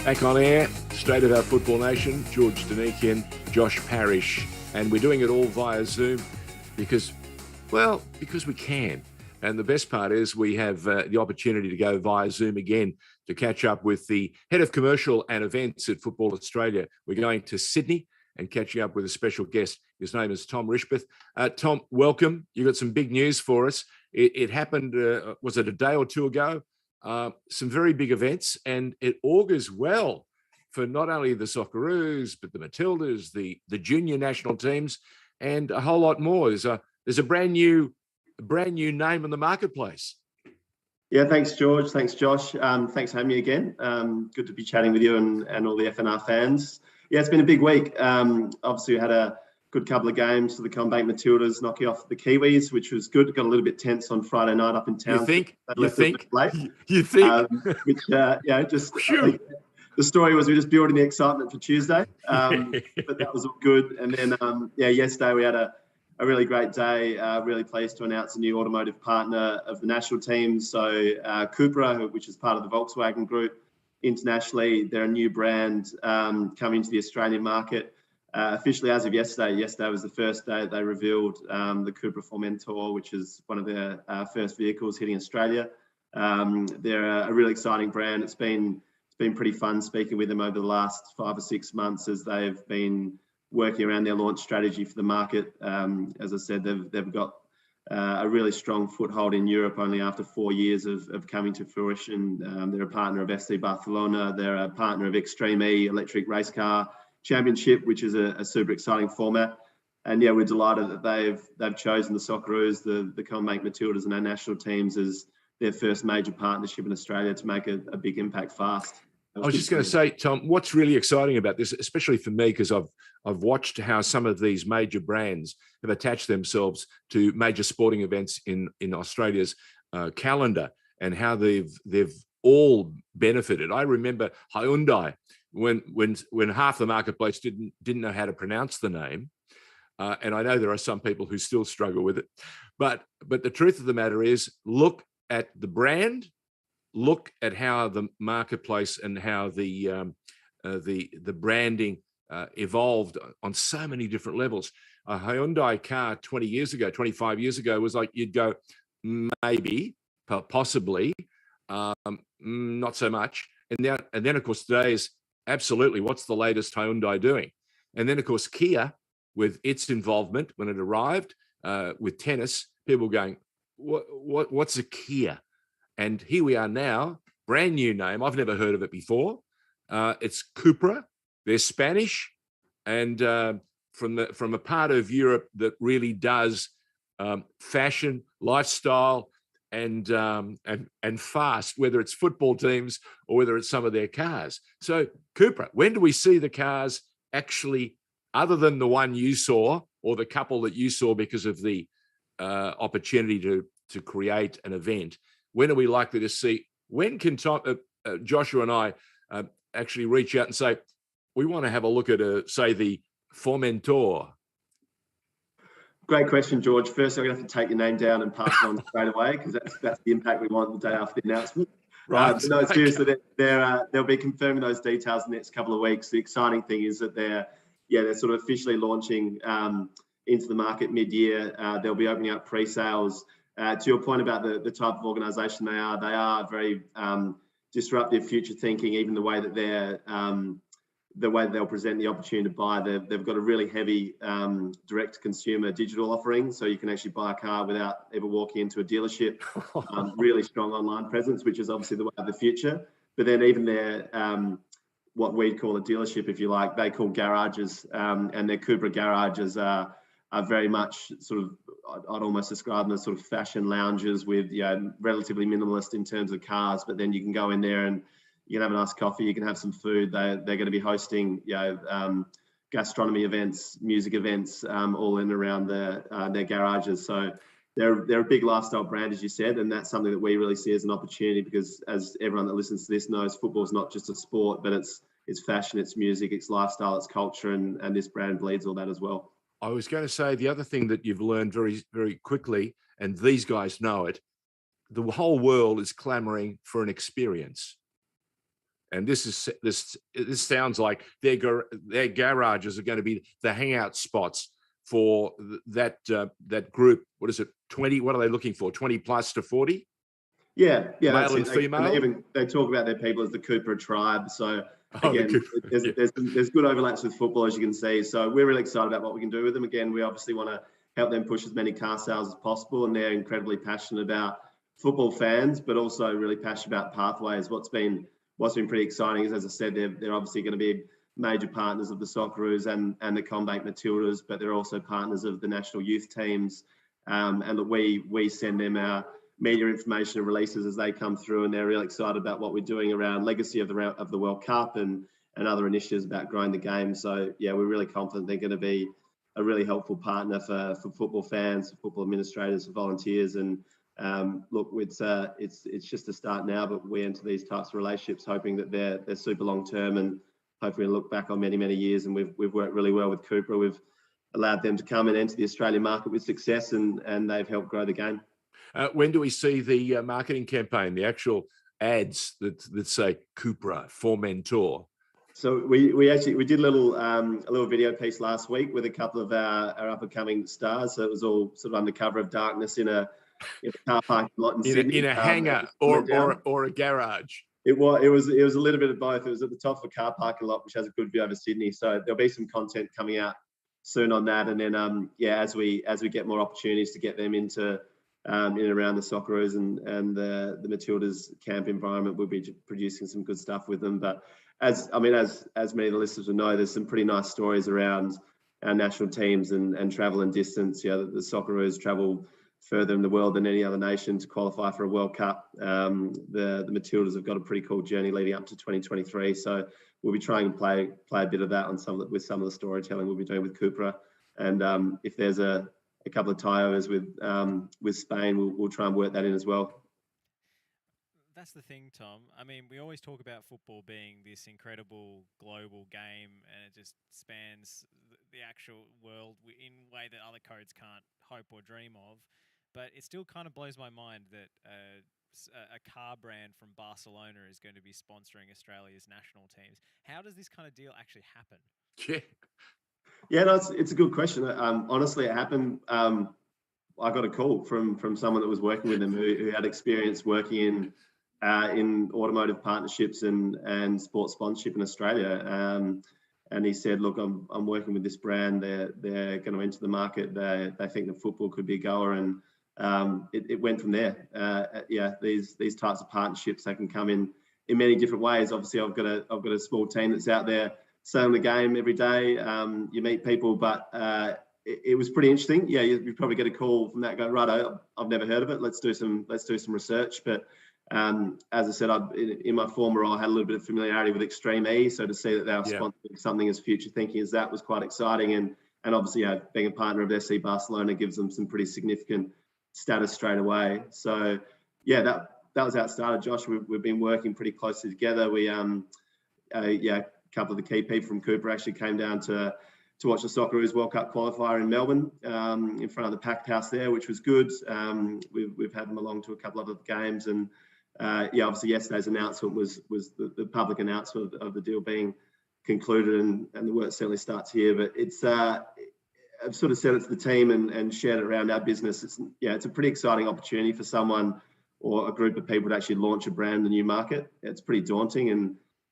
Back on air, State of Our Football Nation, George Donikian, Josh Parrish, and we're doing it all via Zoom because we can. And the best part is we have the opportunity to go via Zoom again to catch up with the head of commercial and events at Football Australia. We're going to Sydney and catching up with a special guest. His name is Tom Rischbieth. Tom, welcome. You got some big news for us. It happened, was it a day or two ago? Some very big events, and it augurs well for not only the Socceroos, but the Matildas, the junior national teams, and a whole lot more. There's a brand new name in the marketplace. Yeah, thanks, George. Thanks, Josh. Thanks for having me again. Good to be chatting with you and all the FNR fans. Yeah, it's been a big week. Obviously, we had a good couple of games for the Combank Matildas knocking off the Kiwis, which was good. Got a little bit tense on Friday night up in town. You think? Which, just the story was we were just building the excitement for Tuesday, but that was all good. And then, yesterday we had a really great day. Really pleased to announce a new automotive partner of the national team. So Cupra, which is part of the Volkswagen Group internationally, they're a new brand coming to the Australian market. Officially, as of yesterday was the first day that they revealed the Cupra Formentor, which is one of their first vehicles hitting Australia. They're a really exciting brand. It's been pretty fun speaking with them over the last 5 or 6 months as they've been working around their launch strategy for the market. As I said, they've got a really strong foothold in Europe only after 4 years of coming to fruition. They're a partner of FC Barcelona. They're a partner of Extreme E electric race car championship, which is a super exciting format. And yeah, we're delighted that they've chosen the Socceroos, the Combank Matildas and our national teams as their first major partnership in Australia to make a big impact fast. I was just going to say, Tom, what's really exciting about this, especially for me, because I've watched how some of these major brands have attached themselves to major sporting events in Australia's calendar, and how they've all benefited. I remember Hyundai when half the marketplace didn't know how to pronounce the name, and I know there are some people who still struggle with it. But the truth of the matter is, look at the brand. Look at how the marketplace and how the branding evolved on so many different levels. A Hyundai car 20 years ago, 25 years ago was like you'd go, maybe, possibly, not so much. And then of course today is absolutely what's the latest Hyundai doing? And then of course Kia with its involvement when it arrived with tennis, people going, what's a Kia? And here we are now, brand new name. I've never heard of it before. It's Cupra. They're Spanish, and from a part of Europe that really does fashion, lifestyle, and fast. Whether it's football teams or whether it's some of their cars. So Cupra. When do we see the cars actually, other than the one you saw or the couple that you saw because of the opportunity to create an event? When are we likely to see? When can Joshua and I actually reach out and say, we want to have a look at, say, the Formentor? Great question, George. First, I'm going to have to take your name down and pass it on straight away because that's the impact we want the day after the announcement. Right. No, seriously, they'll be confirming those details in the next couple of weeks. The exciting thing is that they're sort of officially launching into the market mid-year. They'll be opening up pre-sales. To your point about the type of organisation they are very disruptive, future thinking. Even the way that they'll present the opportunity to buy, they've got a really heavy direct-to-consumer digital offering, so you can actually buy a car without ever walking into a dealership. Really strong online presence, which is obviously the way of the future. But then even their what we'd call a dealership, if you like, they call garages, and their Cupra garages are very much sort of, I'd almost describe them as sort of fashion lounges with relatively minimalist in terms of cars. But then you can go in there and you can have a nice coffee, you can have some food. They're going to be hosting gastronomy events, music events, all in around their garages. So they're a big lifestyle brand, as you said, and that's something that we really see as an opportunity because, as everyone that listens to this knows, football is not just a sport, but it's fashion, it's music, it's lifestyle, it's culture, and this brand bleeds all that as well. I was going to say the other thing that you've learned very, very quickly, and these guys know it, the whole world is clamoring for an experience. And this sounds like their garages are going to be the hangout spots for that group. What is it? 20? What are they looking for? 20 plus to 40? Yeah, Male and female. And they talk about their people as the Cooper tribe. So again, yeah. there's good overlaps with football, as you can see. So we're really excited about what we can do with them. Again, we obviously want to help them push as many car sales as possible, and they're incredibly passionate about football fans, but also really passionate about pathways. What's been pretty exciting is, as I said, they're obviously going to be major partners of the Socceroos and the Combank Matildas, but they're also partners of the national youth teams, and that we send them our media information and releases as they come through, and they're really excited about what we're doing around legacy of the World Cup and other initiatives about growing the game. So yeah, we're really confident they're going to be a really helpful partner for football fans, for football administrators, for volunteers. And look, it's just a start now, but we enter these types of relationships hoping that they're super long term, and hopefully we'll look back on many years. And we've worked really well with Cooper. We've allowed them to come and enter the Australian market with success, and they've helped grow the game. When do we see the marketing campaign, the actual ads that say Cupra, Formentor? So we did a little video piece last week with a couple of our up and coming stars. So it was all sort of under cover of darkness in a car parking lot in Sydney, in a hangar or a garage. It was a little bit of both. It was at the top of a car parking lot, which has a good view over Sydney. So there'll be some content coming out soon on that. And then as we get more opportunities to get them into in and around the Socceroos and the Matildas camp environment, we'll be producing some good stuff with them. But as many of the listeners will know, there's some pretty nice stories around our national teams and travel and distance. You know, the Socceroos travel further in the world than any other nation to qualify for a World Cup. The Matildas have got a pretty cool journey leading up to 2023. So we'll be trying to play a bit of that on some of the storytelling we'll be doing with Cupra. And if there's a couple of tie-overs with Spain, we'll try and work that in as well. That's the thing, Tom. I mean, we always talk about football being this incredible global game, and it just spans the actual world in a way that other codes can't hope or dream of. But it still kind of blows my mind that a car brand from Barcelona is going to be sponsoring Australia's national teams. How does this kind of deal actually happen? Yeah, no, it's a good question. Honestly, it happened. I got a call from someone that was working with them who had experience working in automotive partnerships and sports sponsorship in Australia. And he said, look, I'm working with this brand. They're going to enter the market. They think that football could be a goer, and it went from there. These types of partnerships, they can come in many different ways. Obviously, I've got a small team that's out there selling the game every day. You meet people, but it was pretty interesting. Yeah, you probably get a call from that. Go, righto, I've never heard of it. Let's do some research. But as I said, in my former role, I had a little bit of familiarity with Extreme E. So to see that they were sponsoring something as future thinking as that was quite exciting. And obviously, being a partner of FC Barcelona gives them some pretty significant status straight away. So yeah, that was how it started, Josh. We've been working pretty closely together. We a couple of the key people from Cooper actually came down to watch the Socceroos World Cup qualifier in Melbourne, in front of the packed house there, which was good. We've had them along to a couple of other games, and obviously yesterday's announcement was the public announcement of the deal being concluded, and the work certainly starts here. But it's I've sort of said it to the team and shared it around our business. It's a pretty exciting opportunity for someone or a group of people to actually launch a brand in a new market. It's pretty daunting,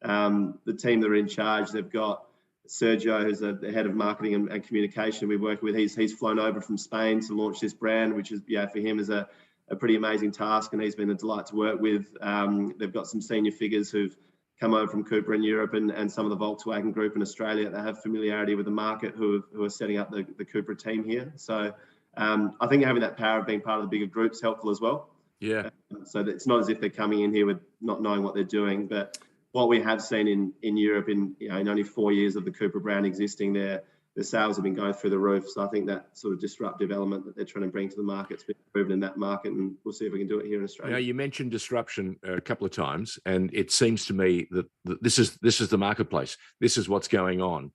and the team that are in charge, they've got Sergio, who's the head of marketing and communication we work with. He's flown over from Spain to launch this brand, which is for him is a pretty amazing task, and he's been a delight to work with. They've got some senior figures who've come over from Cooper in Europe and some of the Volkswagen group in Australia that have familiarity with the market who are setting up the Cooper team here. So I think having that power of being part of the bigger group is helpful as well. Yeah. So that it's not as if they're coming in here with not knowing what they're doing, but what we have seen in Europe in only 4 years of the Cooper brand existing, their sales have been going through the roof. So I think that sort of disruptive element that they're trying to bring to the market's been proven in that market, and we'll see if we can do it here in Australia. You mentioned disruption a couple of times, and it seems to me that this is the marketplace. This is what's going on.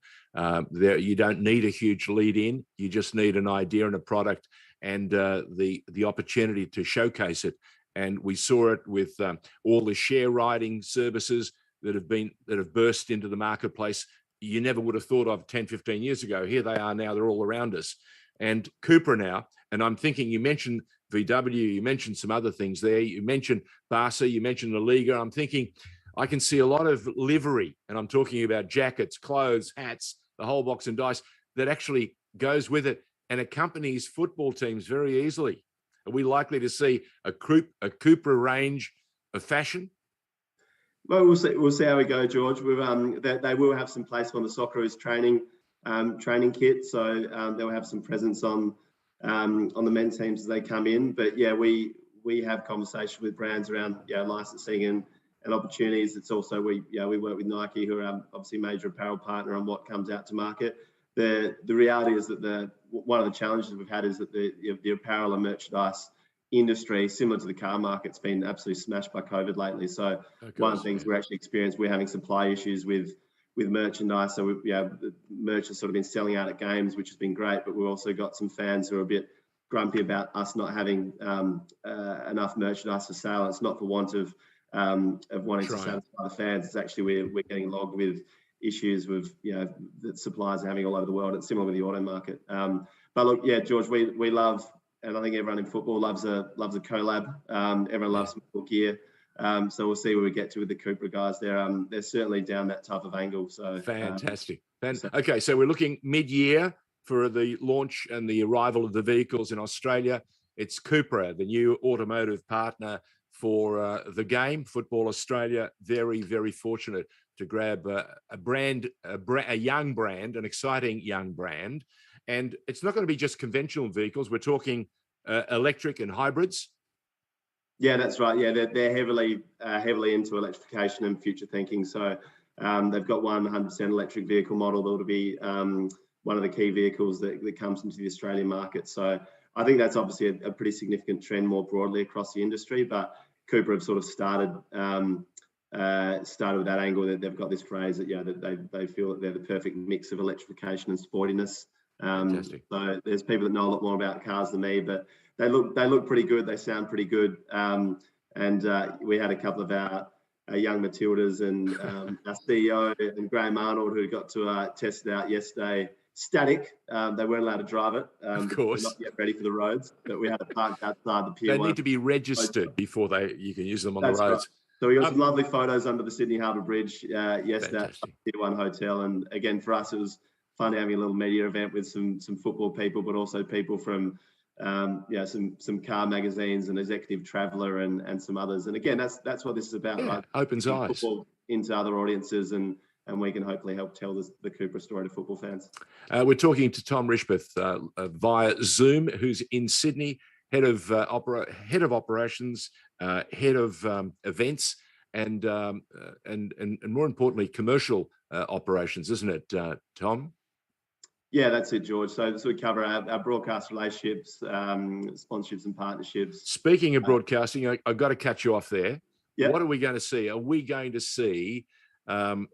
You don't need a huge lead in. You just need an idea and a product, and the opportunity to showcase it. And we saw it with all the share riding services that have burst into the marketplace you never would have thought of 10, 15 years ago. Here they are now, they're all around us. And Cupra now, and I'm thinking, you mentioned VW, you mentioned some other things there, you mentioned Barca, you mentioned the Liga. I'm thinking I can see a lot of livery, and I'm talking about jackets, clothes, hats, the whole box and dice that actually goes with it and accompanies football teams very easily. Are we likely to see a Cupra range of fashion? Well, we'll see. We'll see how we go, George. They will have some place on the Socceroos training kit, so they'll have some presence on the men's teams as they come in. But yeah, we have conversation with brands around licensing and opportunities. It's also we work with Nike, who are obviously a major apparel partner, on what comes out to market. The reality is that one of the challenges we've had is that the apparel and merchandise industry, similar to the car market, has been absolutely smashed by COVID lately. So one of the things we're actually experiencing, we're having supply issues with merchandise. So the merch has sort of been selling out at games, which has been great. But we've also got some fans who are a bit grumpy about us not having enough merchandise for sale. It's not for want of wanting to satisfy the fans. It's actually we're getting logged with issues with that suppliers are having all over the world. It's similar with the auto market. But look, yeah, George, we love. And I think everyone in football loves a collab. Everyone loves football gear. So we'll see where we get to with the Cupra guys. They're certainly down that type of angle. So fantastic. Okay, so we're looking mid-year for the launch and the arrival of the vehicles in Australia. It's Cupra, the new automotive partner for the game. Football Australia, very, very fortunate to grab a young brand, an exciting young brand. And it's not going to be just conventional vehicles. We're talking electric and hybrids. Yeah, that's right. Yeah, they're heavily into electrification and future thinking. So they've got 100% electric vehicle model that will be one of the key vehicles that comes into the Australian market. So I think that's obviously a pretty significant trend more broadly across the industry. But Cupra have sort of started with that angle, that they've got this phrase that they feel that they're the perfect mix of electrification and sportiness. So there's people that know a lot more about cars than me, but they look pretty good. They sound pretty good. And we had a couple of our young Matildas and our CEO and Graham Arnold, who got to test it out yesterday. Static. They weren't allowed to drive it. Of course. They're not yet ready for the roads, but we had it parked outside the Pier 1. They need to be registered before you can use them on the roads. Right. So we got some lovely photos under the Sydney Harbour Bridge yesterday at the Pier 1 Hotel. And again, for us, it was fun having a little media event with some football people, but also people from some car magazines and Executive Traveller and some others. And again, that's what this is about. Yeah, right? Opens eyes into other audiences, and we can hopefully help tell the Cupra story to football fans. We're talking to Tom Rischbieth via Zoom, who's in Sydney, head of operations, head of events, and more importantly, commercial operations, isn't it, Tom? Yeah, that's it, George. So we cover our broadcast relationships, sponsorships and partnerships. Speaking of broadcasting, I've got to cut you off there. Yep. What are we going to see? Are we going to see 10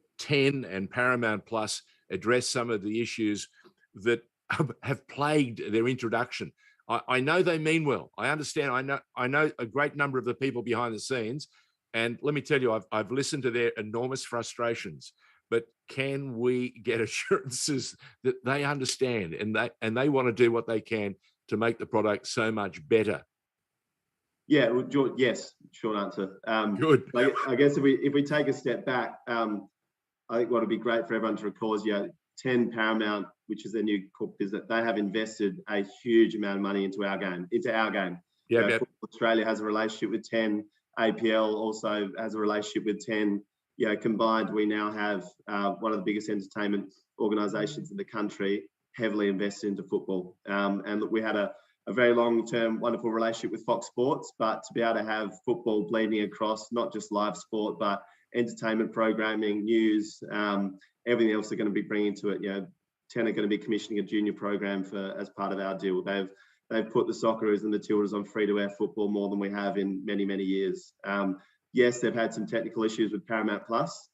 and Paramount Plus address some of the issues that have plagued their introduction? I know they mean well. I understand. I know a great number of the people behind the scenes. And let me tell you, I've listened to their enormous frustrations. But can we get assurances that they understand and they want to do what they can to make the product so much better? Yeah, well, George, yes, short answer. Good. I guess if we take a step back, I think what would be great for everyone to recall is 10 Paramount, which is their new corporate business, they have invested a huge amount of money into our game. Yeah. Australia has a relationship with 10. APL also has a relationship with 10. Combined, we now have one of the biggest entertainment organisations in the country heavily invested into football. And look, we had a very long-term, wonderful relationship with Fox Sports, but to be able to have football bleeding across not just live sport, but entertainment programming, news, everything else they're going to be bringing to it. 10 are going to be commissioning a junior program as part of our deal. They've put the Socceroos and the Tildas on free-to-air football more than we have in many, many years. Yes, they've had some technical issues with Paramount Plus.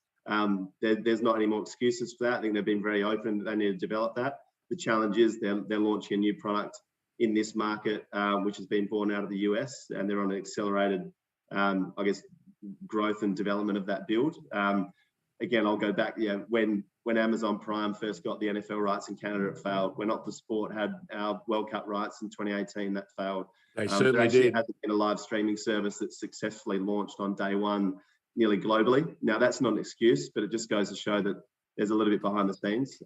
There's not any more excuses for that. I think they've been very open that they need to develop that. The challenge is they're launching a new product in this market, which has been born out of the US, and they're on an accelerated, growth and development of that build. again, I'll go back. Yeah, when Amazon Prime first got the NFL rights in Canada, it failed. When Optus Sport had our World Cup rights in 2018, that failed. They certainly there actually did. hasn't been a live streaming service that successfully launched on day one nearly globally. Now, that's not an excuse, but it just goes to show that there's a little bit behind the scenes.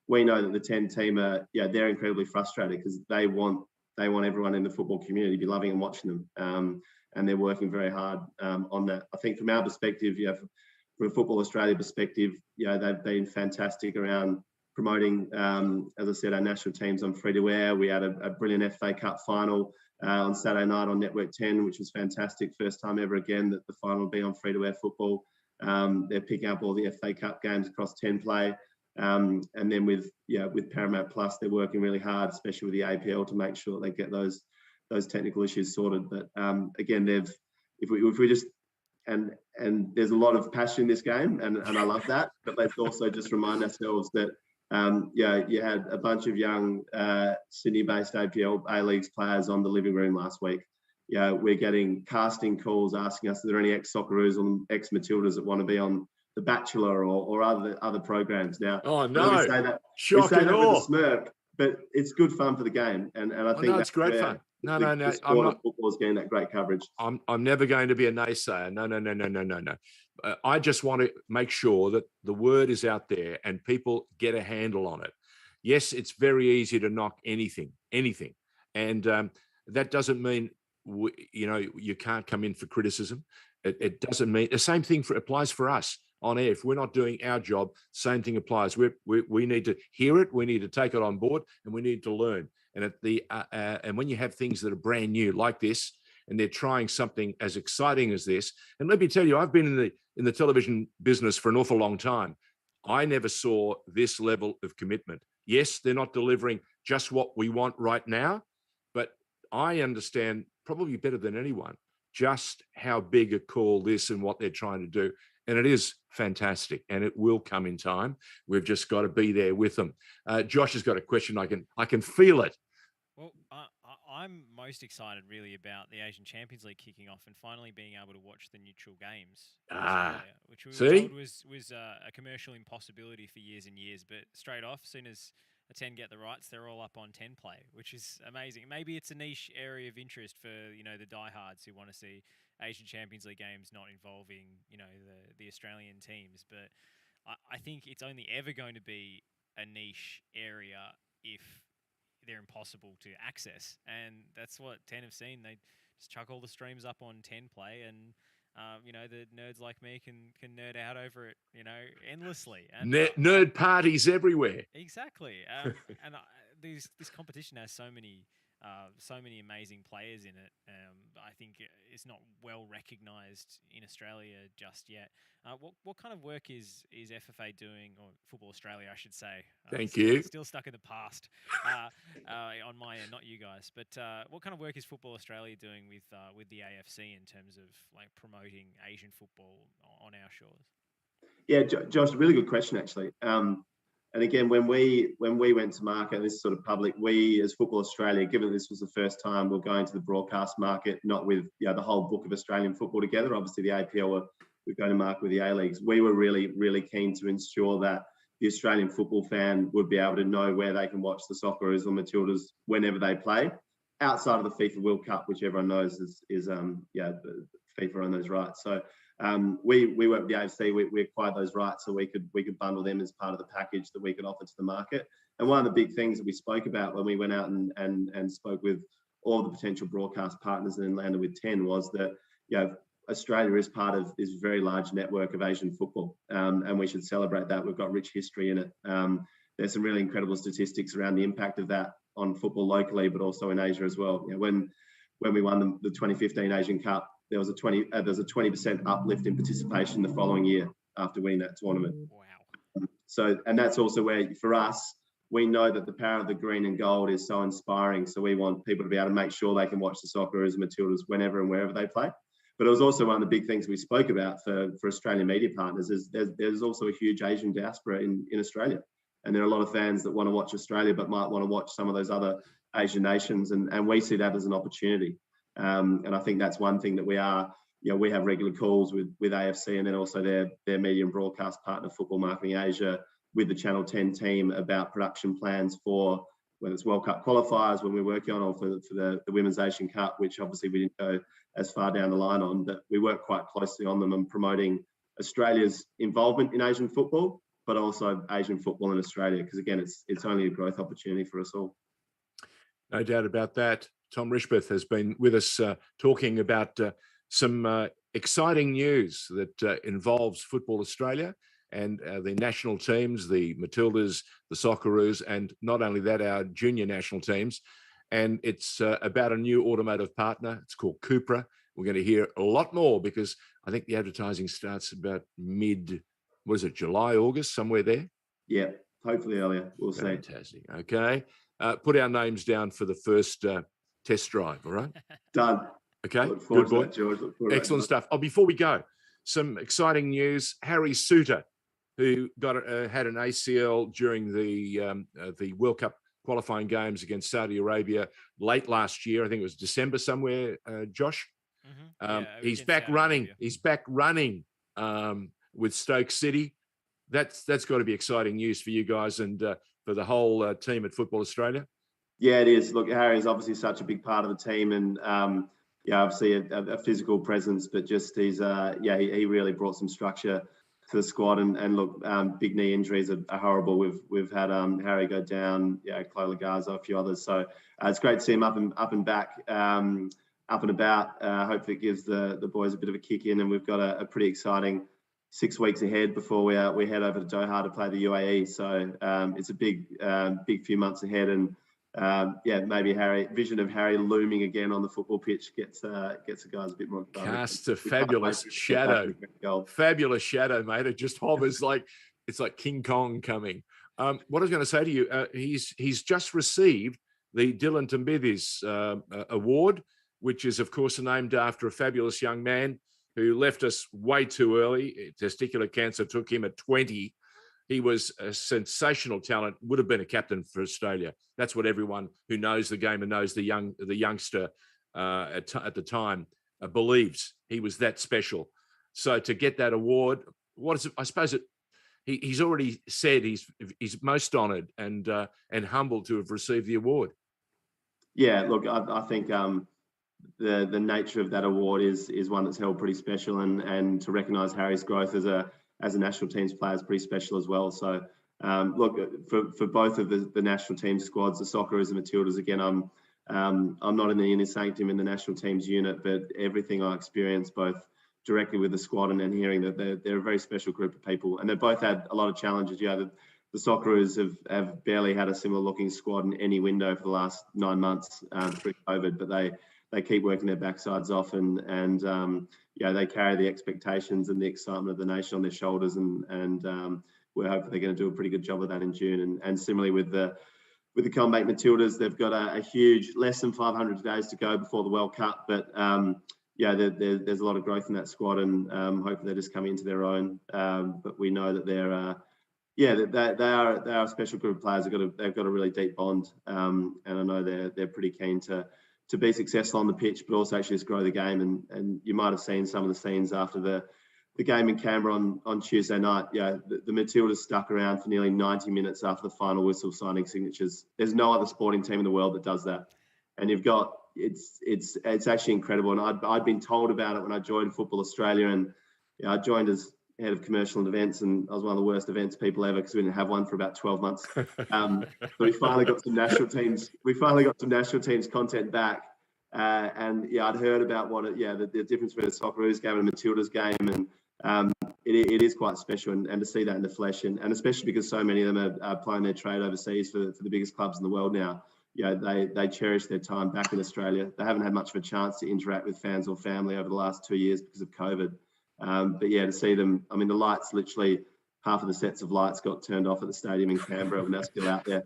We know that the 10 team are, they're incredibly frustrated because they want everyone in the football community to be loving and watching them. And they're working very hard on that. I think from our perspective, from a Football Australia perspective, they've been fantastic around promoting, as I said, our national teams on free to air. We had a brilliant FA Cup final on Saturday night on Network 10, which was fantastic. First time ever again that the final will be on free to air football. They're picking up all the FA Cup games across 10 play. And then with Paramount Plus, they're working really hard, especially with the APL, to make sure they get those technical issues sorted. But again, if we just and there's a lot of passion in this game, and I love that. But let's also just remind ourselves that you had a bunch of young Sydney-based APL A-Leagues players on the living room last week. We're getting casting calls asking us, are there any ex-Socceroos or ex-Matildas that want to be on The Bachelor or other programs? Now, oh no, we say that with a smirk, but it's good fun for the game, and I think that's great fun. No. The sport of football is getting that great coverage. I'm never going to be a naysayer. No. I just want to make sure that the word is out there and people get a handle on it. Yes, it's very easy to knock anything, and that doesn't mean you can't come in for criticism. It doesn't mean the same thing applies for us on air. If we're not doing our job, same thing applies. We need to hear it, we need to take it on board, and we need to learn. And and when you have things that are brand new like this, and they're trying something as exciting as this, and let me tell you, I've been in the television business for an awful long time. I never saw this level of commitment. Yes, they're not delivering just what we want right now, but I understand probably better than anyone just how big a call this and what they're trying to do. And it is fantastic, and it will come in time. We've just got to be there with them. Josh has got a question. I can feel it. Well, I'm most excited really about the Asian Champions League kicking off and finally being able to watch the neutral games in Australia, which we were told was a commercial impossibility for years and years. But straight off, as soon as a 10 get the rights, they're all up on 10 play, which is amazing. Maybe it's a niche area of interest for the diehards who want to see Asian Champions League games not involving the Australian teams. But I think it's only ever going to be a niche area if they're impossible to access, and that's what 10 have seen. They just chuck all the streams up on 10 play, and the nerds like me can nerd out over it endlessly. And nerd parties everywhere. Exactly. And this competition has so many amazing players in it. I think it's not well recognised in Australia just yet. What kind of work is FFA doing, or Football Australia, I should say? Thank you. Still stuck in the past on my end, not you guys. But what kind of work is Football Australia doing with the AFC in terms of promoting Asian football on our shores? Yeah, Josh, really good question actually. And again, when we went to market, and this is sort of public, we as Football Australia, given this was the first time we're going to the broadcast market, not with the whole book of Australian football together. Obviously, the APL we're going to market with the A-Leagues. We were really, really keen to ensure that the Australian football fan would be able to know where they can watch the Socceroos or Matildas whenever they play, outside of the FIFA World Cup, which everyone knows is the FIFA on those rights. So we worked with the AFC. We acquired those rights so we could bundle them as part of the package that we could offer to the market. And one of the big things that we spoke about when we went out and spoke with all the potential broadcast partners and then landed with 10 was that Australia is part of this very large network of Asian football, and we should celebrate that. We've got rich history in it. There's some really incredible statistics around the impact of that on football locally, but also in Asia as well. When we won the 2015 Asian Cup, there was a 20% uplift in participation the following year after winning that tournament. Wow! So, and that's also where for us, we know that the power of the green and gold is so inspiring. So we want people to be able to make sure they can watch the Socceroos and Matildas whenever and wherever they play. But it was also one of the big things we spoke about for Australian media partners is there's also a huge Asian diaspora in Australia. And there are a lot of fans that want to watch Australia but might want to watch some of those other Asian nations. And we see that as an opportunity. And I think that's one thing that we are we have regular calls with AFC, and then also their media and broadcast partner, Football Marketing Asia, with the Channel 10 team about production plans for whether it's World Cup qualifiers when we're working on, or for the Women's Asian Cup, which obviously we didn't go as far down the line on, but we work quite closely on them and promoting Australia's involvement in Asian football, but also Asian football in Australia, because again, it's only a growth opportunity for us all. No doubt about that. Tom Rischbieth has been with us talking about some exciting news that involves Football Australia and the national teams, the Matildas, the Socceroos, and not only that, our junior national teams. And it's about a new automotive partner. It's called Cupra. We're going to hear a lot more because I think the advertising starts about July, August, somewhere there? Yeah, hopefully earlier. We'll see. Fantastic. Okay. Put our names down for the first test drive, all right? Done. Okay, good boy. That, George. Excellent stuff. Oh, before we go, some exciting news. Harry Suter, who had an ACL during the World Cup qualifying games against Saudi Arabia late last year. I think it was December somewhere, Josh. Mm-hmm. He's back running. He's back running with Stoke City. That's got to be exciting news for you guys and for the whole team at Football Australia. Yeah, it is. Look, Harry is obviously such a big part of the team, and obviously a physical presence, but just he really brought some structure to the squad. And look, big knee injuries are horrible. We've had Harry go down, Chloe Lagazo, a few others. So it's great to see him up and back, up and about. Hopefully it gives the boys a bit of a kick in, and we've got a pretty exciting 6 weeks ahead before we head over to Doha to play the UAE. So it's a big few months ahead, and maybe vision of Harry looming again on the football pitch gets the guys a bit more. Casts a fabulous shadow, fabulous shadow, mate. It just hovers it's like King Kong coming. What I was going to say to you, he's just received the Dylan Tambidis award, which is of course named after a fabulous young man who left us way too early. Testicular cancer took him at 20. He was a sensational talent, would have been a captain for Australia. That's what everyone who knows the game and knows the youngster at the time believes. He was that special. So to get that award, what is it? I suppose he's already said he's most honoured and humbled to have received the award. Yeah, look, I think the nature of that award is one that's held pretty special, and to recognise Harry's growth as a national teams player is pretty special as well. So look, for both of the national team squads, the Socceroos and Matildas, again, I'm not in the inner sanctum in the national teams unit, but everything I experienced both directly with the squad and then hearing that they're a very special group of people, and they both had a lot of challenges. The Socceroos have barely had a similar looking squad in any window for the last 9 months through COVID, but they keep working their backsides off, and they carry the expectations and the excitement of the nation on their shoulders, and we're hoping they're going to do a pretty good job of that in June. And similarly with the Combank Matildas, they've got a huge, less than 500 days to go before the World Cup, but there's a lot of growth in that squad, and hopefully they're just coming into their own. But we know that they are a special group of players. They've got a really deep bond, and I know they're pretty keen to be successful on the pitch, but also actually just grow the game. And you might have seen some of the scenes after the game in Canberra on Tuesday night. The Matildas stuck around for nearly 90 minutes after the final whistle, signing signatures. There's no other sporting team in the world that does that. And it's actually incredible. And I'd been told about it when I joined Football Australia, and I joined as head of commercial and events, and I was one of the worst events people ever because we didn't have one for about 12 months. So we finally got some national teams. Content back, and I'd heard about the difference between the Socceroos game and the Matildas game, and it is quite special, and to see that in the flesh, and especially because so many of them are playing their trade overseas for the biggest clubs in the world now. They cherish their time back in Australia. They haven't had much of a chance to interact with fans or family over the last 2 years because of COVID. But to see them, I mean, the lights, literally half of the sets of lights got turned off at the stadium in Canberra when they're still out there.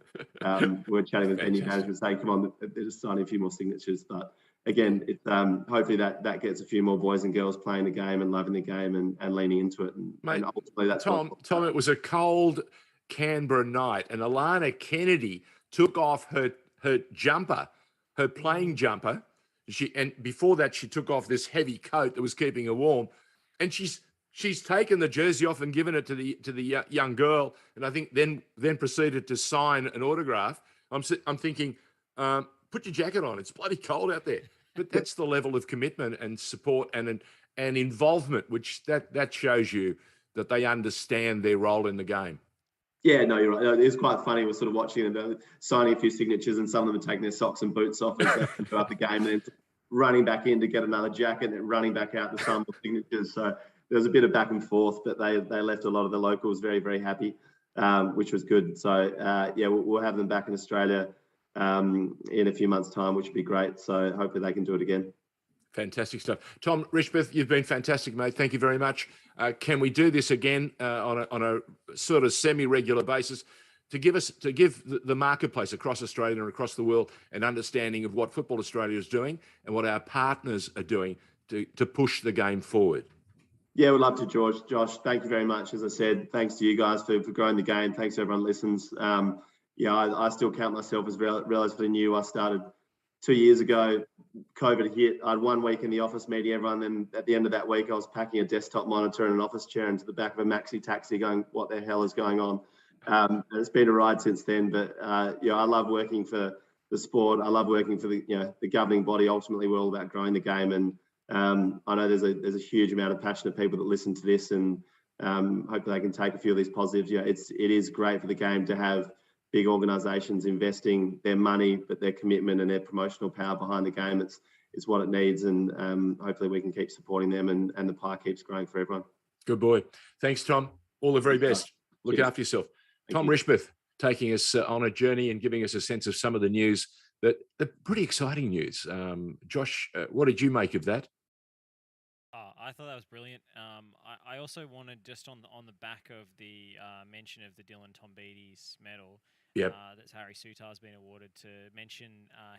We're chatting with venue management saying, come on, they're just signing a few more signatures. But again, it's hopefully that gets a few more boys and girls playing the game and loving the game and leaning into it. And ultimately, that's Tom, it was a cold Canberra night, and Alana Kennedy took off her jumper, her playing jumper. And before that, she took off this heavy coat that was keeping her warm, and she's taken the jersey off and given it to the young girl, and I think then proceeded to sign an autograph. I'm thinking, put your jacket on. It's bloody cold out there. But that's the level of commitment and support and involvement, which that shows you that they understand their role in the game. Yeah, no, you're right. It's quite funny. We're sort of watching them signing a few signatures, and some of them are taking their socks and boots off as they go up the game, and then running back in to get another jacket, and then running back out to sign the signatures. So there was a bit of back and forth, but they left a lot of the locals very, very happy, which was good. So yeah, we'll have them back in Australia in a few months' time, which would be great. So hopefully they can do it again. Fantastic stuff. Tom Rischbieth, you've been fantastic, mate. Thank you very much. Can we do this again on a sort of semi-regular basis to give the marketplace across Australia and across the world an understanding of what Football Australia is doing and what our partners are doing to push the game forward? Yeah, we'd love to, Josh. Thank you very much. As I said, thanks to you guys for growing the game. Thanks to everyone who listens. Yeah, I still count myself as relatively new. I started 2 years ago. COVID hit. I had 1 week in the office meeting everyone. Then at the end of that week, I was packing a desktop monitor and an office chair into the back of a maxi taxi going, what the hell is going on? And it's been a ride since then. But yeah, I love working for the sport. I love working for the governing body. Ultimately, we're all about growing the game. And I know there's a huge amount of passionate people that listen to this, and hopefully they can take a few of these positives. Yeah, it is great for the game to have big organisations investing their money, but their commitment and their promotional power behind the game. It's what it needs, and hopefully we can keep supporting them, and the pie keeps growing for everyone. Good boy. Thanks, Tom. All the very best. Look after yourself. Tom Rischbieth taking us on a journey and giving us a sense of some of the news, the pretty exciting news. Josh, what did you make of that? I thought that was brilliant. I also wanted, just on the back of the mention of the Dylan Tombides medal, that Harry Sutar has been awarded, to mention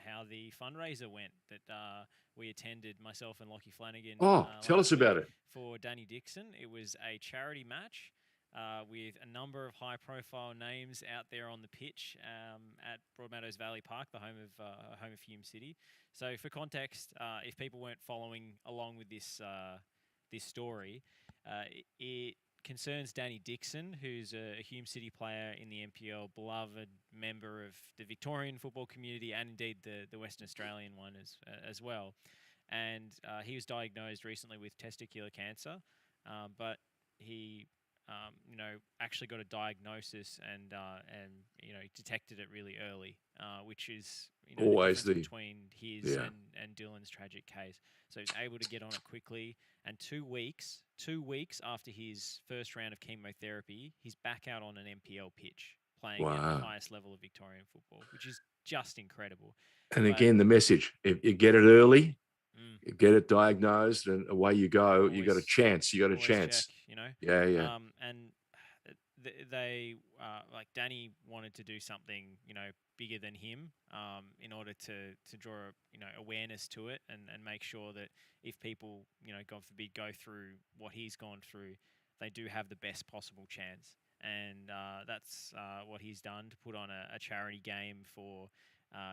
how the fundraiser went that we attended, myself and Lockie Flanagan. Tell us about it. For Danny Dixon. It was a charity match with a number of high-profile names out there on the pitch at Broadmeadows Valley Park, the home of Hume City. So, for context, if people weren't following along with this story, it concerns Danny Dixon, who's a Hume City player in the NPL, beloved member of the Victorian football community, and indeed the Western Australian one as well. And he was diagnosed recently with testicular cancer, but he actually got a diagnosis and detected it really early, which is always the difference between his and Dylan's tragic case. So he's able to get on it quickly, and 2 weeks after his first round of chemotherapy, he's back out on an NPL pitch playing at the highest level of Victorian football, which is just incredible. And again, the message: if you get it early, you get it diagnosed, and away you go. You got a chance. You got a chance. Check, Yeah. And they like Danny wanted to do something bigger than him in order to draw awareness to it, and make sure that if people God forbid go through what he's gone through, they do have the best possible chance. And that's what he's done, to put on a charity game for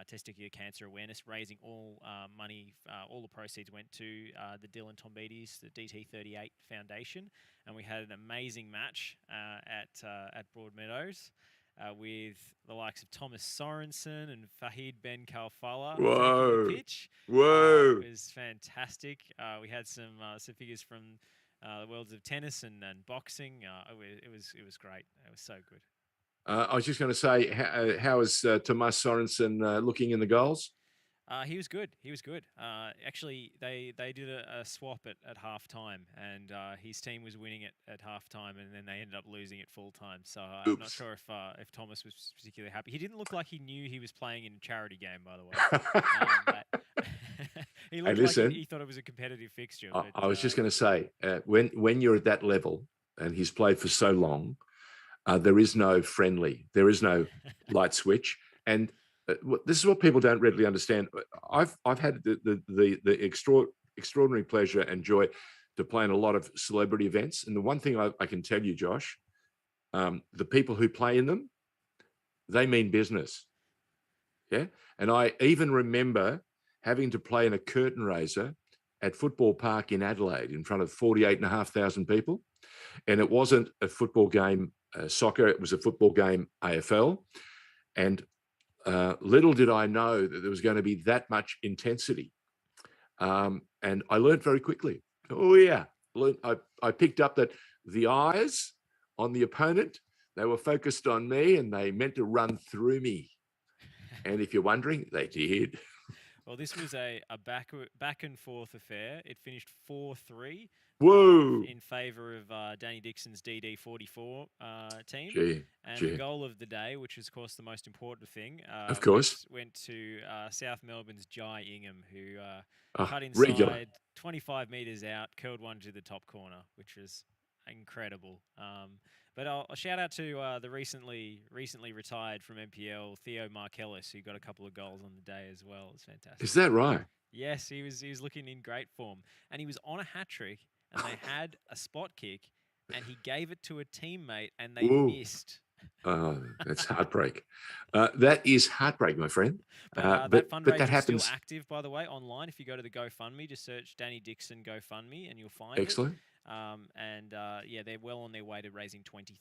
testicular cancer awareness, raising all money. All the proceeds went to the Dylan Tombides, the DT38 Foundation, and we had an amazing match at Broadmeadows with the likes of Thomas Sorensen and Fahid Ben Kalfala taking the pitch. Whoa! It was fantastic. We had some figures from the worlds of tennis and boxing. It was great. It was so good. I was just going to say, how is Tomas Sorensen looking in the goals? He was good. Actually, they did a swap at halftime, and his team was winning it at halftime, and then they ended up losing it full time. So I'm not sure if Thomas was particularly happy. He didn't look like he knew he was playing in a charity game, by the way. He looked like he thought it was a competitive fixture. But, I was just going to say, when you're at that level, and he's played for so long, there is no friendly, there is no light switch, and this is what people don't readily understand. I've had the extraordinary pleasure and joy to play in a lot of celebrity events, and the one thing I can tell you, Josh, the people who play in them, they mean business. Yeah, and I even remember having to play in a curtain raiser at Football Park in Adelaide in front of 48,500 people. And it wasn't a football game, soccer, it was a football game, AFL. And little did I know that there was going to be that much intensity. And I learned very quickly. Oh, yeah. I picked up that the eyes on the opponent, they were focused on me and they meant to run through me. And if you're wondering, they did. Well, this was a back and forth affair. It finished 4-3 in favour of Danny Dixon's DD44 team. The goal of the day, which is, of course, the most important thing, of course, went to South Melbourne's Jai Ingham, who cut inside regular. 25 metres out, curled one to the top corner, which was incredible. But I'll shout out to the recently retired from NPL, Theo Markellis, who got a couple of goals on the day as well. It's fantastic. Is that right? Yes, he was looking in great form. And he was on a hat-trick, and they had a spot kick, and he gave it to a teammate, and they missed. Oh, that's heartbreak. That is heartbreak, my friend. But that fundraiser is still active, by the way, online. If you go to the GoFundMe, just search Danny Dixon GoFundMe, and you'll find Excellent. it. They're well on their way to raising $20,000,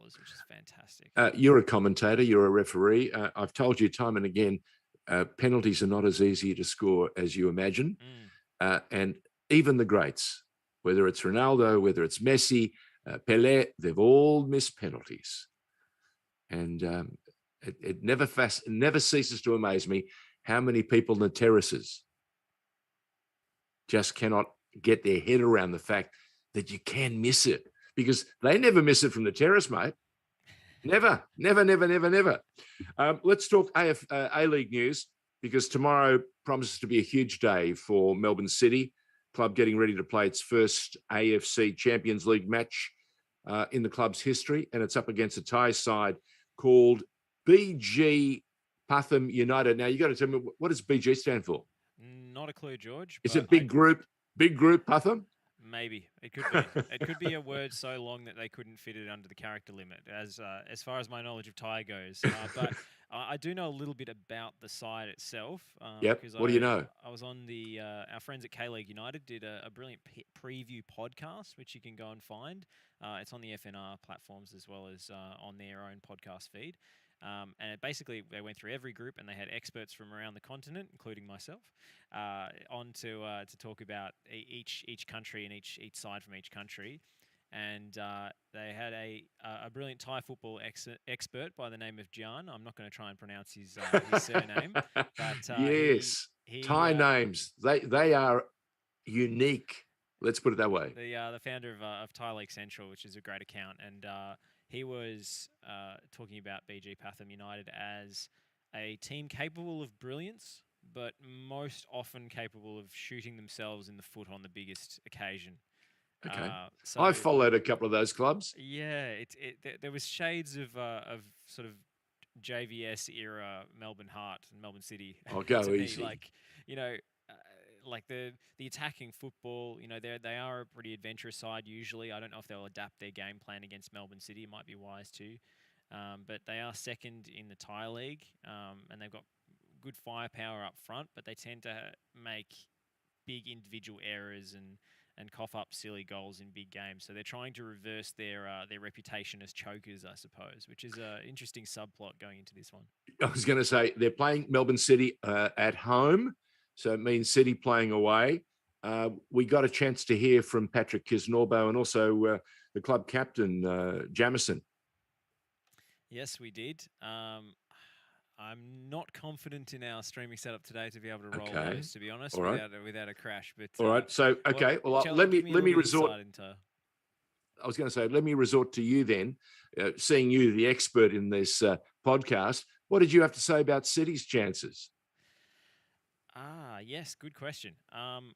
which is fantastic. You're a commentator. You're a referee. I've told you time and again, penalties are not as easy to score as you imagine. And even the greats, whether it's Ronaldo, whether it's Messi, Pelé, they've all missed penalties. And it never ceases to amaze me how many people in the terraces just cannot get their head around the fact that you can miss it, because they never miss it from the terrace, mate. Never. Let's talk A-League news, because tomorrow promises to be a huge day for Melbourne City club, getting ready to play its first AFC Champions League match in the club's history, and it's up against a Thai side called BG Pathum United. Now, you got to tell me, what does BG stand for? Not a clue, George. Is it big group, Pathum? Maybe it could be. It could be a word so long that they couldn't fit it under the character limit, as far as my knowledge of Thai goes. But I do know a little bit about the side itself. Yep. What do you know? I was on the our friends at K-League United did a brilliant preview podcast, which you can go and find. It's on the FNR platforms as well as on their own podcast feed. And basically, they went through every group, and they had experts from around the continent, including myself, on to talk about each country and each side from each country. And they had a brilliant Thai football expert by the name of Jian. I'm not going to try and pronounce his surname, but yes, Thai names, they are unique. Let's put it that way. The founder of Thai League Central, which is a great account, and he was talking about BG Pathum United as a team capable of brilliance, but most often capable of shooting themselves in the foot on the biggest occasion. Okay, so I followed a couple of those clubs. Yeah, there was shades of sort of JVS era Melbourne Heart and Melbourne City. I'll go easy. Like the attacking football, they are a pretty adventurous side usually. I don't know if they'll adapt their game plan against Melbourne City. It might be wise to. But they are second in the Thai League, and they've got good firepower up front, but they tend to make big individual errors and cough up silly goals in big games. So they're trying to reverse their reputation as chokers, I suppose, which is an interesting subplot going into this one. I was going to say, they're playing Melbourne City at home. So it means City playing away. We got a chance to hear from Patrick Kisnorbo and also the club captain, Jamison. Yes, we did. I'm not confident in our streaming setup today to be able to roll those, to be honest, without a crash. But all right. So let me resort. I was going to say, let me resort to you then. Seeing you, the expert in this podcast, what did you have to say about City's chances? Yes, good question.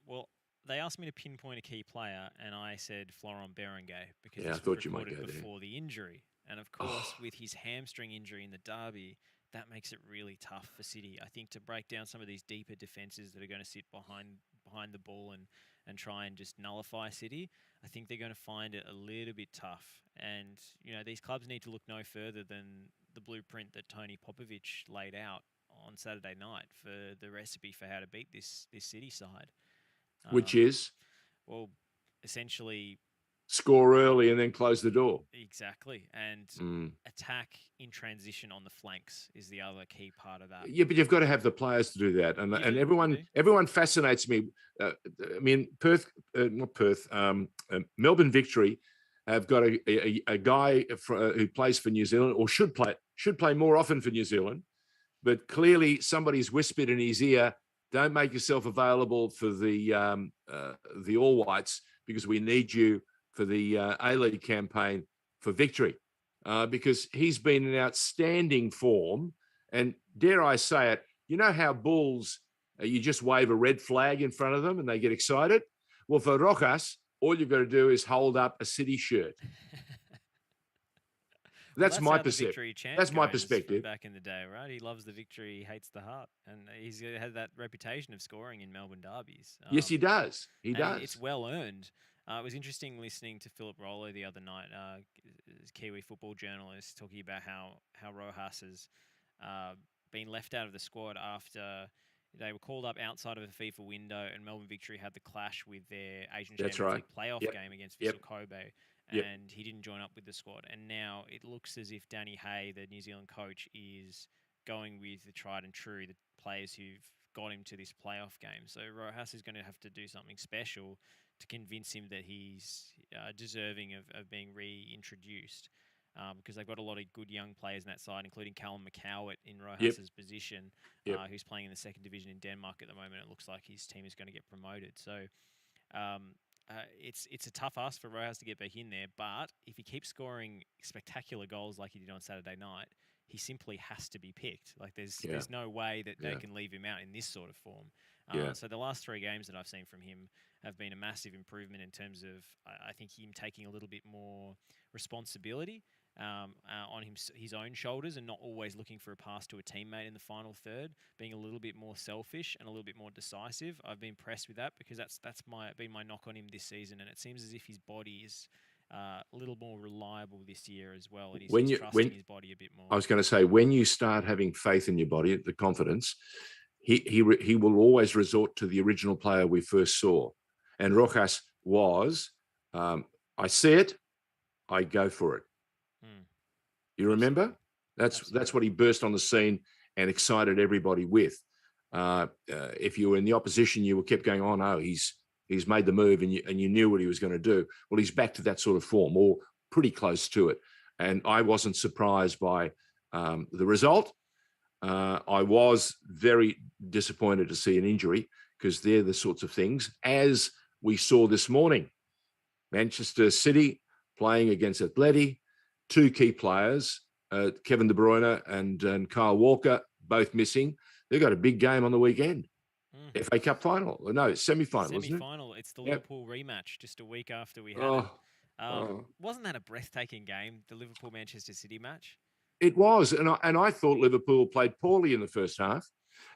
Well, they asked me to pinpoint a key player, and I said Florent Berengay because I thought you might go before the injury. And of course, with his hamstring injury in the derby, that makes it really tough for City. I think to break down some of these deeper defences that are going to sit behind the ball and try and just nullify City, I think they're going to find it a little bit tough. And, these clubs need to look no further than the blueprint that Tony Popovich laid out on Saturday night for the recipe for how to beat this City side. Which is well, essentially score early and then close the door. Exactly, and attack in transition on the flanks is the other key part of that. Yeah, but you've got to have the players to do that, and everyone fascinates me. I mean, Melbourne Victory have got a guy who plays for New Zealand, or should play more often for New Zealand, but clearly somebody's whispered in his ear, "Don't make yourself available for the All Whites because we need you for the A-League campaign for Victory," because he's been in outstanding form. And dare I say it, you know how Bulls, you just wave a red flag in front of them and they get excited? Well, for Rojas, all you've got to do is hold up a City shirt. That's my perspective. That's my perspective. Back in the day, right? He loves the victory, he hates the heart, and he's had that reputation of scoring in Melbourne derbies. Yes, he does. He does. It's well earned. It was interesting listening to Philip Rollo the other night, Kiwi football journalist, talking about how Rojas has been left out of the squad after they were called up outside of a FIFA window, and Melbourne Victory had the clash with their Asian Champions League playoff game against Vissel Kobe, and he didn't join up with the squad. And now it looks as if Danny Hay, the New Zealand coach, is going with the tried and true, the players who've got him to this playoff game. So Rojas is going to have to do something special to convince him that he's deserving of being reintroduced, because they've got a lot of good young players in that side, including Callum McCowett in Rojas's position, who's playing in the second division in Denmark at the moment. It looks like his team is going to get promoted. So it's a tough ask for Rojas to get back in there, but if he keeps scoring spectacular goals like he did on Saturday night, he simply has to be picked. Like there's no way that they can leave him out in this sort of form. So the last 3 games that I've seen from him have been a massive improvement in terms of, I think, him taking a little bit more responsibility on his own shoulders and not always looking for a pass to a teammate in the final third, being a little bit more selfish and a little bit more decisive. I've been impressed with that because that's been my knock on him this season, and it seems as if his body is a little more reliable this year as well, and he's trusting his body a bit more. I was going to say, when you start having faith in your body, the confidence, he will always resort to the original player we first saw. And Rojas was, I see it, I go for it. You remember? That's what he burst on the scene and excited everybody with. If you were in the opposition, you kept going, "Oh no, he's made the move," and you knew what he was going to do. Well, he's back to that sort of form, or pretty close to it. And I wasn't surprised by the result. I was very disappointed to see an injury, because they're the sorts of things, as we saw this morning. Manchester City playing against Atleti, 2 key players, Kevin De Bruyne and Kyle Walker, both missing. They've got a big game on the weekend. FA Cup final. No, semi-final, isn't it? Semi-final. It's the Liverpool rematch just a week after we had it. Wasn't that a breathtaking game, the Liverpool-Manchester City match? It was, and I thought Liverpool played poorly in the first half,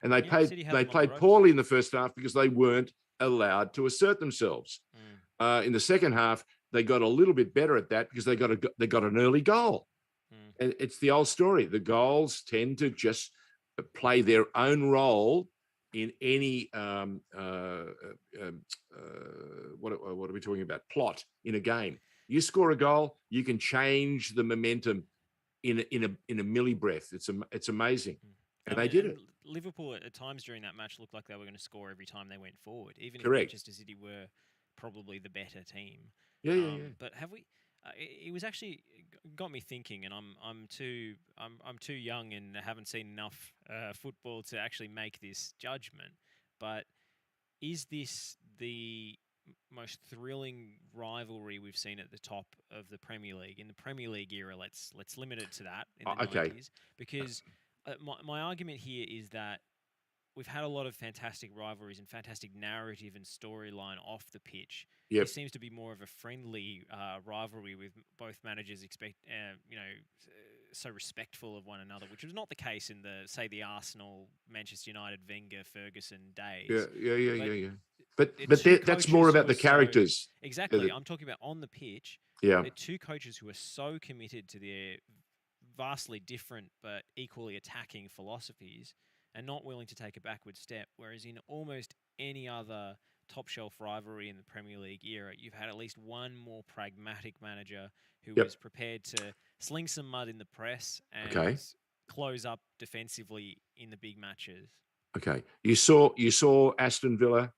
and they played poorly in the first half because they weren't allowed to assert themselves. In the second half, they got a little bit better at that because they got an early goal. And it's the old story. The goals tend to just play their own role in any what are we talking about? Plot in a game. You score a goal, you can change the momentum in a milli breath. It's amazing, and they did it. Liverpool at times during that match looked like they were going to score every time they went forward, even if Correct. Manchester City were probably the better team. Yeah. But have we? It was actually got me thinking, and I'm too young and haven't seen enough football to actually make this judgment. But is this the most thrilling rivalry we've seen at the top of the Premier League in the Premier League era? Let's limit it to that in the 90s, because my argument here is that we've had a lot of fantastic rivalries and fantastic narrative and storyline off the pitch. Yep. This seems to be more of a friendly rivalry with both managers so respectful of one another, which was not the case in the Arsenal, Manchester United, Wenger, Ferguson days. Yeah. But that's more about the characters. Exactly. I'm talking about on the pitch. Yeah. They're 2 coaches who are so committed to their vastly different but equally attacking philosophies. and not willing to take a backward step. Whereas in almost any other top shelf rivalry in the Premier League era, you've had at least one more pragmatic manager who Yep. was prepared to sling some mud in the press and Okay. close up defensively in the big matches. Okay. You saw Aston Villa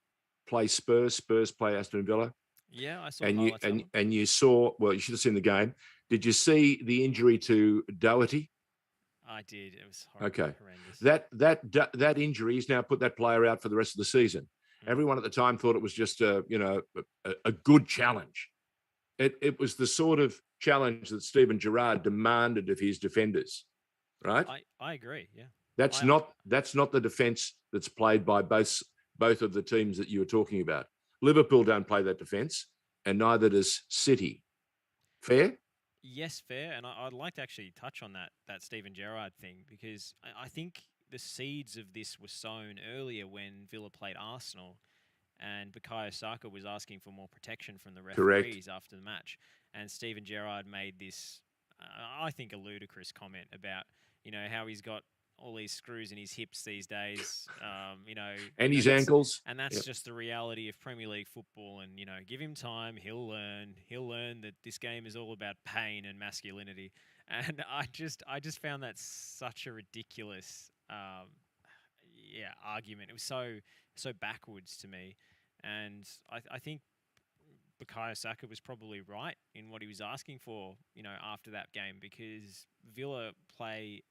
play Spurs. Spurs play Aston Villa. Yeah, I saw And highlights of them. and you saw, well, you should have seen the game. Did you see the injury to Doherty? I did. It was horrible, Okay. horrendous. That injury has now put that player out for the rest of the season. Everyone at the time thought it was just a good challenge. It was the sort of challenge that Steven Gerrard demanded of his defenders, right? I agree. Yeah. That's not the defence that's played by both of the teams that you were talking about. Liverpool don't play that defence, and neither does City. Fair? Yes, fair. And I'd like to actually touch on that Steven Gerrard thing, because I think the seeds of this were sown earlier when Villa played Arsenal, and Bukayo Saka was asking for more protection from the referees after the match. And Steven Gerrard made this, I think, a ludicrous comment about, how he's got all these screws in his hips these days, and his ankles. And that's just the reality of Premier League football. And, give him time, he'll learn. He'll learn that this game is all about pain and masculinity. And I just found that such a ridiculous, argument. It was so backwards to me. And I think Bukayo Saka was probably right in what he was asking for, after that game, because Villa play.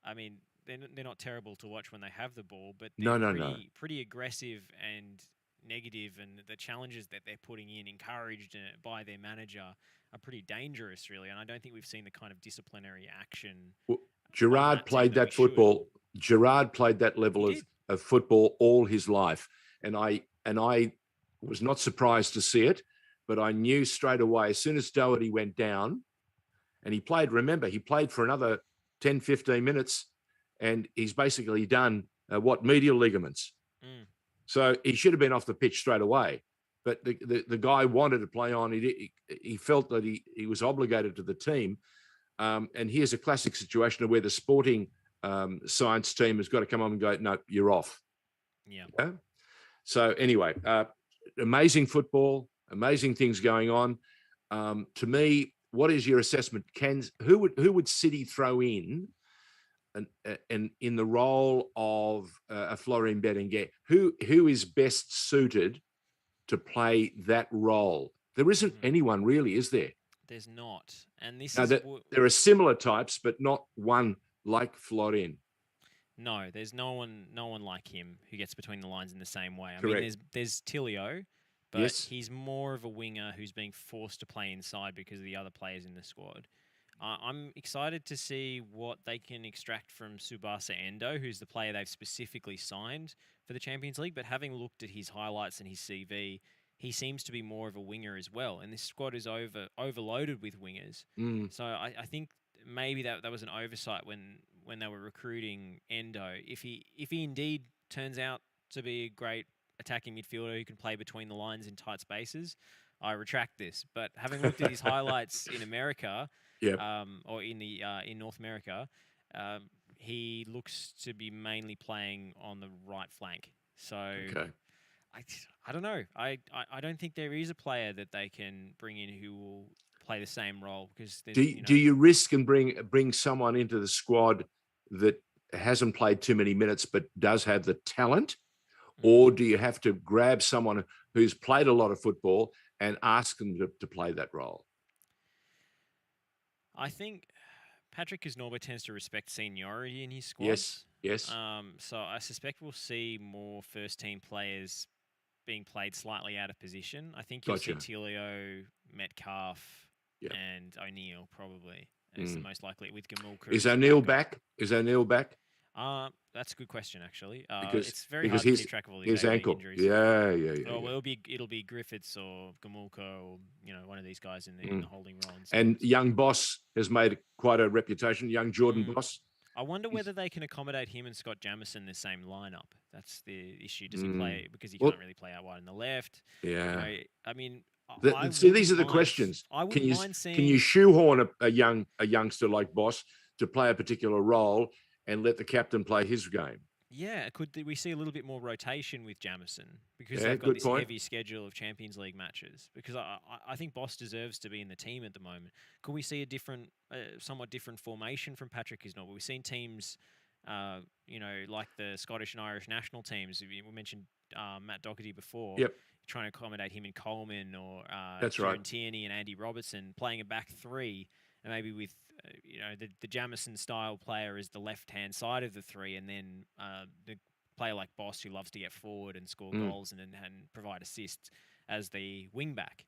I mean, they're not terrible to watch when they have the ball, but they're pretty aggressive and negative, and the challenges that they're putting in, encouraged by their manager, are pretty dangerous, really. And I don't think we've seen the kind of disciplinary action. Well, Gerrard played that football. Gerrard played that level of football all his life, and I was not surprised to see it, but I knew straight away as soon as Doherty went down, and he played. Remember, he played for another 10, 15 minutes, and he's basically done medial ligaments. So he should have been off the pitch straight away. But the guy wanted to play on. He felt that he was obligated to the team. And here's a classic situation of where the sporting science team has got to come on and go, no, you're off. Yeah. So anyway, amazing football, amazing things going on. To me, what is your assessment? Who would City throw in in the role of a Florian Berenguer? Who is best suited to play that role? There isn't anyone really, is there? There's not, and there are similar types, but not one like Florian. No, there's no one like him who gets between the lines in the same way. Correct. I mean, there's Tilio. But he's more of a winger who's being forced to play inside because of the other players in the squad. I'm excited to see what they can extract from Tsubasa Endo, who's the player they've specifically signed for the Champions League. But having looked at his highlights and his CV, he seems to be more of a winger as well. And this squad is overloaded with wingers. So I think maybe that was an oversight when they were recruiting Endo. If he indeed turns out to be a great attacking midfielder who can play between the lines in tight spaces, I retract this. But having looked at his highlights in America, or in North America, he looks to be mainly playing on the right flank. So I don't know. I don't think there is a player that they can bring in who will play the same role, because do you risk and bring someone into the squad that hasn't played too many minutes but does have the talent? Or do you have to grab someone who's played a lot of football and ask them to play that role? I think Patrick Kuznorba tends to respect seniority in his squad. Yes. So I suspect we'll see more first-team players being played slightly out of position. I think you'll see Tilio, Metcalf, and O'Neill probably. It's the most likely, with Gamulka. Is O'Neill back? That's a good question, actually. Because it's very hard to keep track of all these injuries. Yeah. Well, it'll be Griffiths or Gamulka or one of these guys in the holding role. And young Boss has made quite a reputation. Young Jordan Boss. I wonder whether they can accommodate him and Scott Jamieson in the same lineup. That's the issue. Does he play, because he can't really play out wide on the left? Yeah. I mean, these are the questions. Can you shoehorn a youngster like Boss to play a particular role and let the captain play his game? Yeah, we see a little bit more rotation with Jamison because Yeah, they've got good this point. heavy schedule of Champions League matches? Because I think Boss deserves to be in the team at the moment. Could we see a different, somewhat different formation from Patrick Kisnell? We've seen teams, like the Scottish and Irish national teams. We mentioned Matt Doherty before. Yep, Trying to accommodate him in Coleman or that's right. Kieran Tierney and Andy Robertson playing a back three, and maybe with the Jamison style player is the left hand side of the three, and then the player like Boss who loves to get forward and score goals and provide assists as the wing back.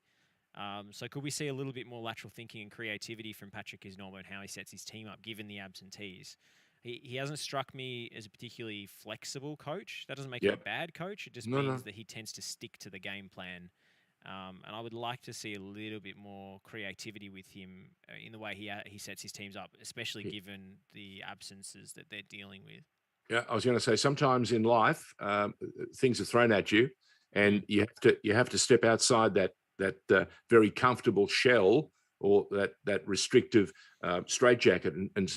So could we see a little bit more lateral thinking and creativity from Patrick Isnormo and how he sets his team up given the absentees? He hasn't struck me as a particularly flexible coach. That doesn't make him a bad coach. It just means that he tends to stick to the game plan. And I would like to see a little bit more creativity with him in the way he sets his teams up, especially given the absences that they're dealing with. Yeah, I was going to say sometimes in life things are thrown at you, and you have to step outside that very comfortable shell or that restrictive straitjacket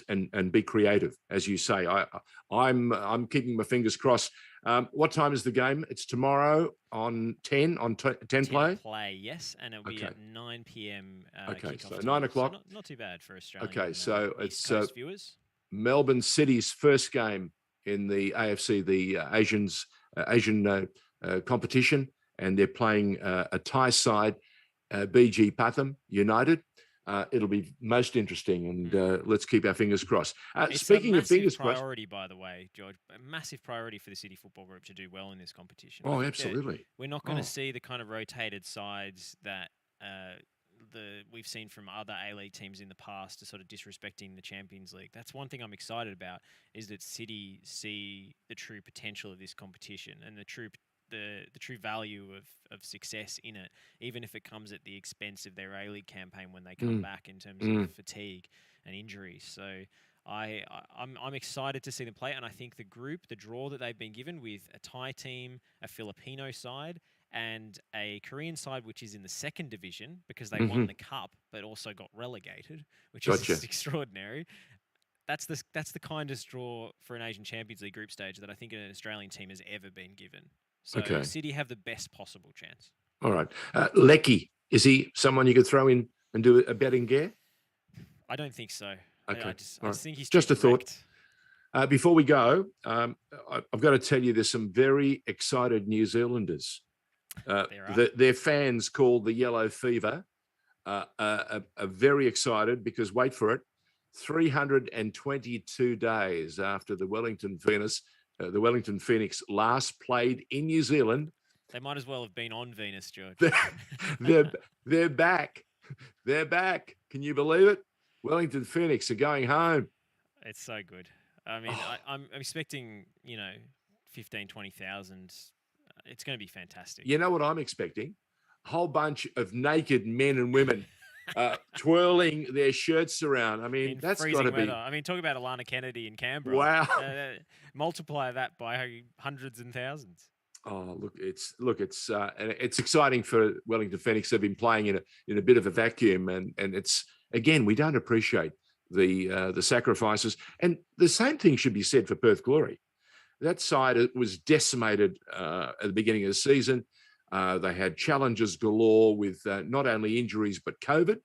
and be creative, as you say. I'm keeping my fingers crossed. What time is the game? It's tomorrow on 10 play. Yes, and it'll be at 9 p.m. Okay, kickoff so time. 9 o'clock. So not too bad for Australian. Okay, so East it's Coast viewers. Melbourne City's first game in the AFC, the Asian competition, and they're playing a Thai side, BG Pathum United. It'll be most interesting, and let's keep our fingers crossed. Speaking of fingers crossed, priority, by the way, George, a massive priority for the City Football Group to do well in this competition. Oh, absolutely. We're not going to see the kind of rotated sides that we've seen from other A-League teams in the past to sort of disrespecting the Champions League. That's one thing I'm excited about, is that City see the true potential of this competition and the true value of success in it, even if it comes at the expense of their A-League campaign when they come back in terms of fatigue and injuries. So I'm excited to see them play, and I think the draw that they've been given with a Thai team, a Filipino side, and a Korean side, which is in the second division because they won the cup but also got relegated, which is extraordinary. That's the kindest draw for an Asian Champions League group stage that I think an Australian team has ever been given. So City have the best possible chance. All right. Lecky, is he someone you could throw in and do a betting gear? I don't think so. Okay. I just think he's just a thought. Direct. Before we go, I've got to tell you, there's some very excited New Zealanders. Their fans, called the Yellow Fever, are very excited because, wait for it, 322 days after the Wellington Phoenix last played in New Zealand. They might as well have been on Venus, George. They're back. They're back. Can you believe it? Wellington Phoenix are going home. It's so good. I mean, I'm expecting, 15, 20,000. It's going to be fantastic. You know what I'm expecting? A whole bunch of naked men and women twirling their shirts around. I mean, that's got to be. I mean, talk about Alana Kennedy in Canberra. Wow. Multiply that by hundreds and thousands. Oh, it's exciting for Wellington Phoenix. They've been playing in a bit of a vacuum, and it's, again, we don't appreciate the sacrifices. And the same thing should be said for Perth Glory. That side was decimated at the beginning of the season. They had challenges galore with not only injuries but COVID.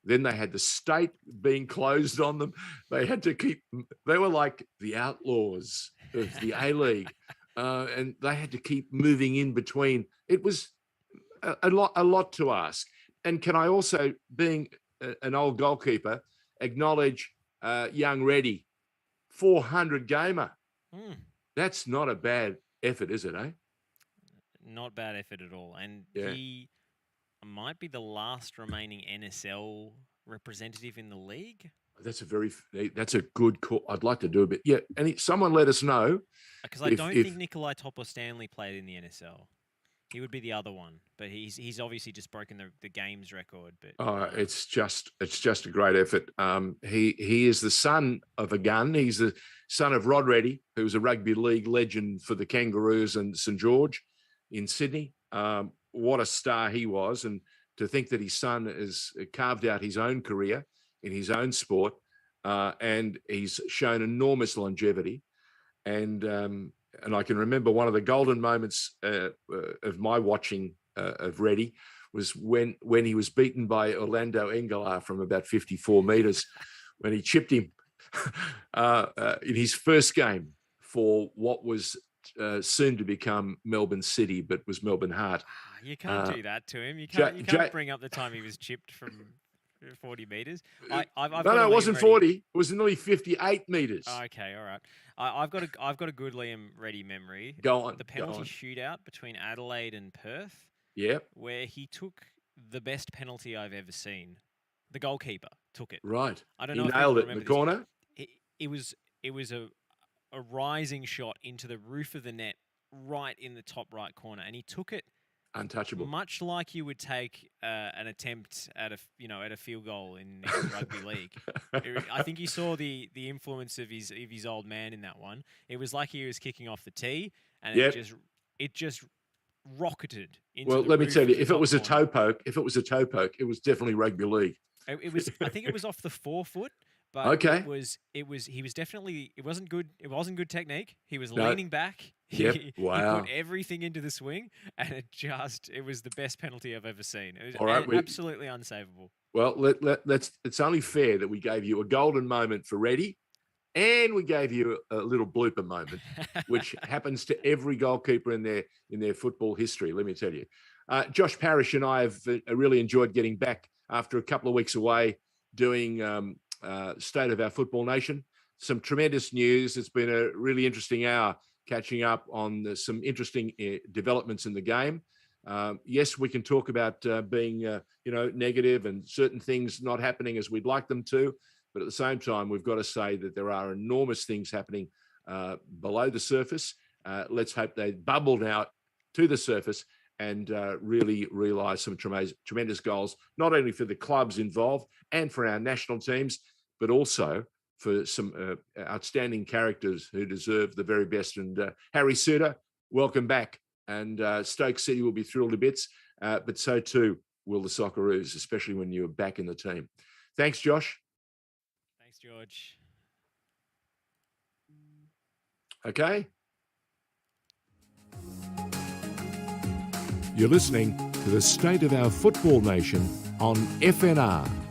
Then they had the state being closed on them. They were like the outlaws of the A-League. And they had to keep moving in between. It was a lot to ask. And can I also, being an old goalkeeper, acknowledge young Reddy, 400 gamer. That's not a bad effort, is it, eh? Not bad effort at all. And he might be the last remaining NSL representative in the league. That's a good call. I'd like to do a bit. Yeah, and someone let us know. Because I don't think Nikolai Topor-Stanley played in the NSL. He would be the other one, but he's obviously just broken the games record. But it's just a great effort. He is the son of a gun. He's the son of Rod Reddy, who was a rugby league legend for the Kangaroos and St George in Sydney. What a star he was, and to think that his son has carved out his own career in his own sport, and he's shown enormous longevity. And and I can remember one of the golden moments of my watching of Reddy was when he was beaten by Orlando Engelar from about 54 metres when he chipped him in his first game for what was soon to become Melbourne City, but was Melbourne Heart. You can't do that to him. You can't bring up the time he was chipped from 40 metres. No, it wasn't 40. It was nearly 58 metres. Okay, all right. I've got a good Liam Reddy memory. Go on. The penalty shootout between Adelaide and Perth. Yep. Where he took the best penalty I've ever seen. The goalkeeper took it. Right. I don't know. He nailed it in the corner. It was a rising shot into the roof of the net, right in the top right corner, and he took it untouchable, much like you would take an attempt at a field goal in rugby league. I think you saw the influence of his old man in that one. It was like he was kicking off the tee, and it just rocketed into well, the let me roof tell you, of if the it was a top corner. toe poke, it was definitely rugby league. It was. I think it was off the forefoot, but okay. It was. He was definitely. It wasn't good. It wasn't good technique. He was leaning back. Yep. He Wow. put everything into the swing, and it was the best penalty I've ever seen. It was All right, absolutely unsavable. Well, let's. It's only fair that we gave you a golden moment for Reddy, and we gave you a little blooper moment, which happens to every goalkeeper in their football history. Let me tell you, Josh Parrish and I have really enjoyed getting back after a couple of weeks away doing State of Our Football Nation. Some tremendous news. It's been a really interesting hour catching up on some interesting developments in the game. Yes, we can talk about being negative and certain things not happening as we'd like them to, but at the same time, we've got to say that there are enormous things happening below the surface. Let's hope they bubbled out to the surface and really realise some tremendous goals, not only for the clubs involved and for our national teams, but also for some outstanding characters who deserve the very best. And Harry Suter, welcome back. And Stoke City will be thrilled to bits, but so too will the Socceroos, especially when you're back in the team. Thanks, Josh. Thanks, George. Okay. You're listening to the State of Our Football Nation on FNR.